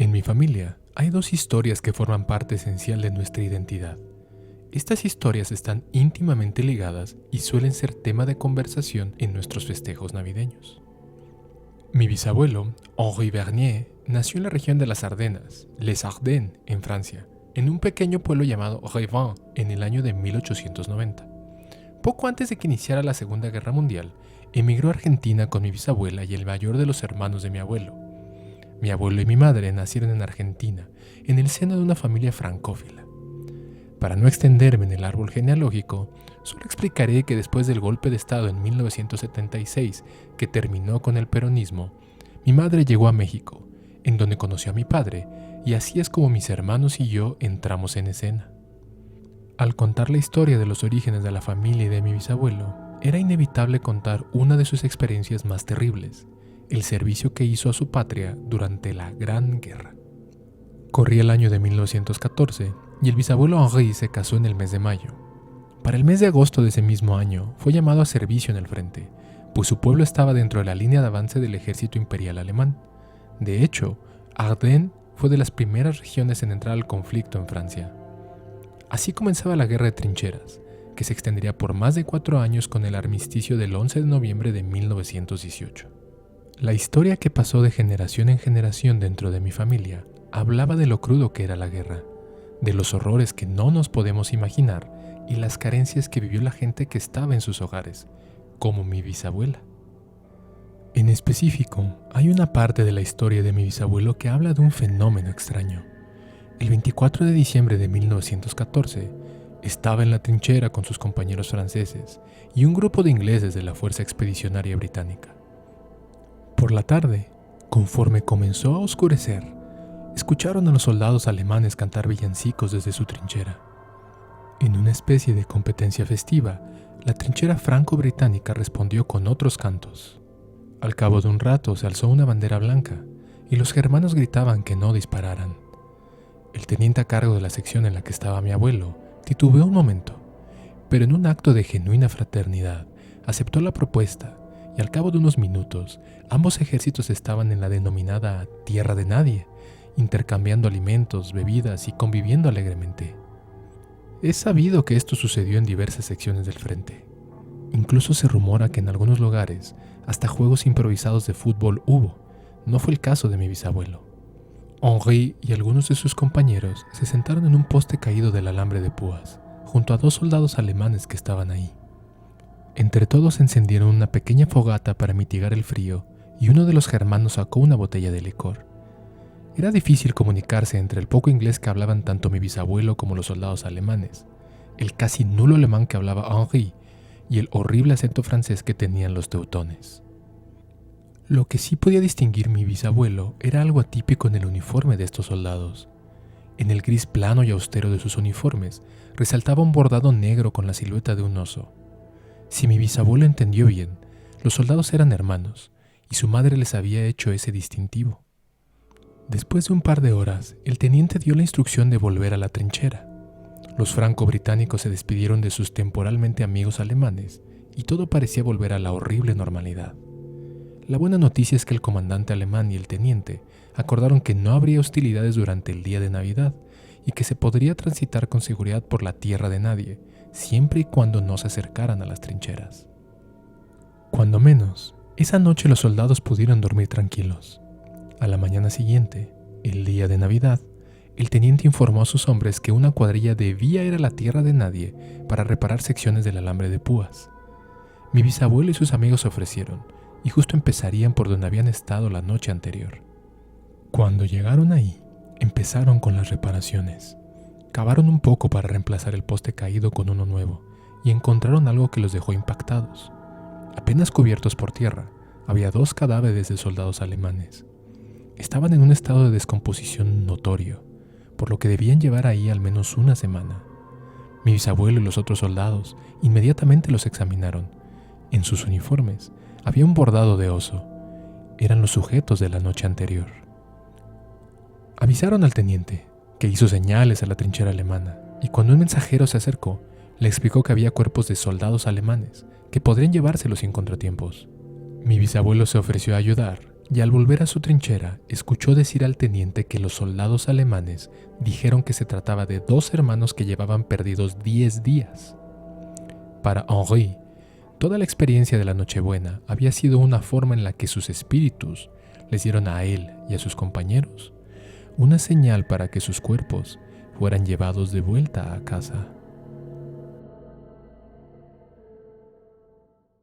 En mi familia hay dos historias que forman parte esencial de nuestra identidad. Estas historias están íntimamente ligadas y suelen ser tema de conversación en nuestros festejos navideños. Mi bisabuelo, Henri Bernier, nació en la región de las Ardenas, Les Ardennes, en Francia, en un pequeño pueblo llamado Revin en el año de 1890. Poco antes de que iniciara la Segunda Guerra Mundial, emigró a Argentina con mi bisabuela y el mayor de los hermanos de mi abuelo. Mi abuelo y mi madre nacieron en Argentina, en el seno de una familia francófila. Para no extenderme en el árbol genealógico, solo explicaré que después del golpe de Estado en 1976, que terminó con el peronismo, mi madre llegó a México, en donde conoció a mi padre, y así es como mis hermanos y yo entramos en escena. Al contar la historia de los orígenes de la familia y de mi bisabuelo, era inevitable contar una de sus experiencias más terribles, el servicio que hizo a su patria durante la Gran Guerra. Corría el año de 1914 y el bisabuelo Henri se casó en el mes de mayo. Para el mes de agosto de ese mismo año fue llamado a servicio en el frente, pues su pueblo estaba dentro de la línea de avance del ejército imperial alemán. De hecho, Ardennes fue de las primeras regiones en entrar al conflicto en Francia. Así comenzaba la guerra de trincheras, que se extendería por más de 4 años con el armisticio del 11 de noviembre de 1918. La historia que pasó de generación en generación dentro de mi familia hablaba de lo crudo que era la guerra, de los horrores que no nos podemos imaginar y las carencias que vivió la gente que estaba en sus hogares, como mi bisabuela. En específico, hay una parte de la historia de mi bisabuelo que habla de un fenómeno extraño. El 24 de diciembre de 1914, estaba en la trinchera con sus compañeros franceses y un grupo de ingleses de la Fuerza Expedicionaria Británica. Por la tarde, conforme comenzó a oscurecer, escucharon a los soldados alemanes cantar villancicos desde su trinchera. En una especie de competencia festiva, la trinchera franco-británica respondió con otros cantos. Al cabo de un rato se alzó una bandera blanca y los germanos gritaban que no dispararan. El teniente a cargo de la sección en la que estaba mi abuelo titubeó un momento, pero en un acto de genuina fraternidad aceptó la propuesta y al cabo de unos minutos ambos ejércitos estaban en la denominada Tierra de Nadie, intercambiando alimentos, bebidas y conviviendo alegremente. Es sabido que esto sucedió en diversas secciones del frente. Incluso se rumora que en algunos lugares hasta juegos improvisados de fútbol hubo. No fue el caso de mi bisabuelo. Henri y algunos de sus compañeros se sentaron en un poste caído del alambre de púas, junto a 2 soldados alemanes que estaban ahí. Entre todos encendieron una pequeña fogata para mitigar el frío y uno de los germanos sacó una botella de licor. Era difícil comunicarse entre el poco inglés que hablaban tanto mi bisabuelo como los soldados alemanes, el casi nulo alemán que hablaba Henri y el horrible acento francés que tenían los teutones. Lo que sí podía distinguir mi bisabuelo era algo atípico en el uniforme de estos soldados. En el gris plano y austero de sus uniformes resaltaba un bordado negro con la silueta de un oso. Si mi bisabuelo entendió bien, los soldados eran hermanos y su madre les había hecho ese distintivo. Después de un par de horas, el teniente dio la instrucción de volver a la trinchera. Los franco-británicos se despidieron de sus temporalmente amigos alemanes y todo parecía volver a la horrible normalidad. La buena noticia es que el comandante alemán y el teniente acordaron que no habría hostilidades durante el día de Navidad y que se podría transitar con seguridad por la Tierra de Nadie, siempre y cuando no se acercaran a las trincheras. Cuando menos, esa noche los soldados pudieron dormir tranquilos. A la mañana siguiente, el día de Navidad, el teniente informó a sus hombres que una cuadrilla debía ir a la Tierra de Nadie para reparar secciones del alambre de púas. Mi bisabuelo y sus amigos se ofrecieron, y justo empezarían por donde habían estado la noche anterior. Cuando llegaron ahí, empezaron con las reparaciones. Cavaron un poco para reemplazar el poste caído con uno nuevo, y encontraron algo que los dejó impactados. Apenas cubiertos por tierra, había 2 cadáveres de soldados alemanes. Estaban en un estado de descomposición notorio, por lo que debían llevar ahí al menos una semana. Mi bisabuelo y los otros soldados inmediatamente los examinaron. En sus uniformes había un bordado de oso. Eran los sujetos de la noche anterior. Avisaron al teniente, que hizo señales a la trinchera alemana, y cuando un mensajero se acercó, le explicó que había cuerpos de soldados alemanes que podrían llevárselos sin contratiempos. Mi bisabuelo se ofreció a ayudar y al volver a su trinchera escuchó decir al teniente que los soldados alemanes dijeron que se trataba de 2 hermanos que llevaban perdidos 10 días. Para Henri, toda la experiencia de la Nochebuena había sido una forma en la que sus espíritus les dieron a él y a sus compañeros una señal para que sus cuerpos fueran llevados de vuelta a casa.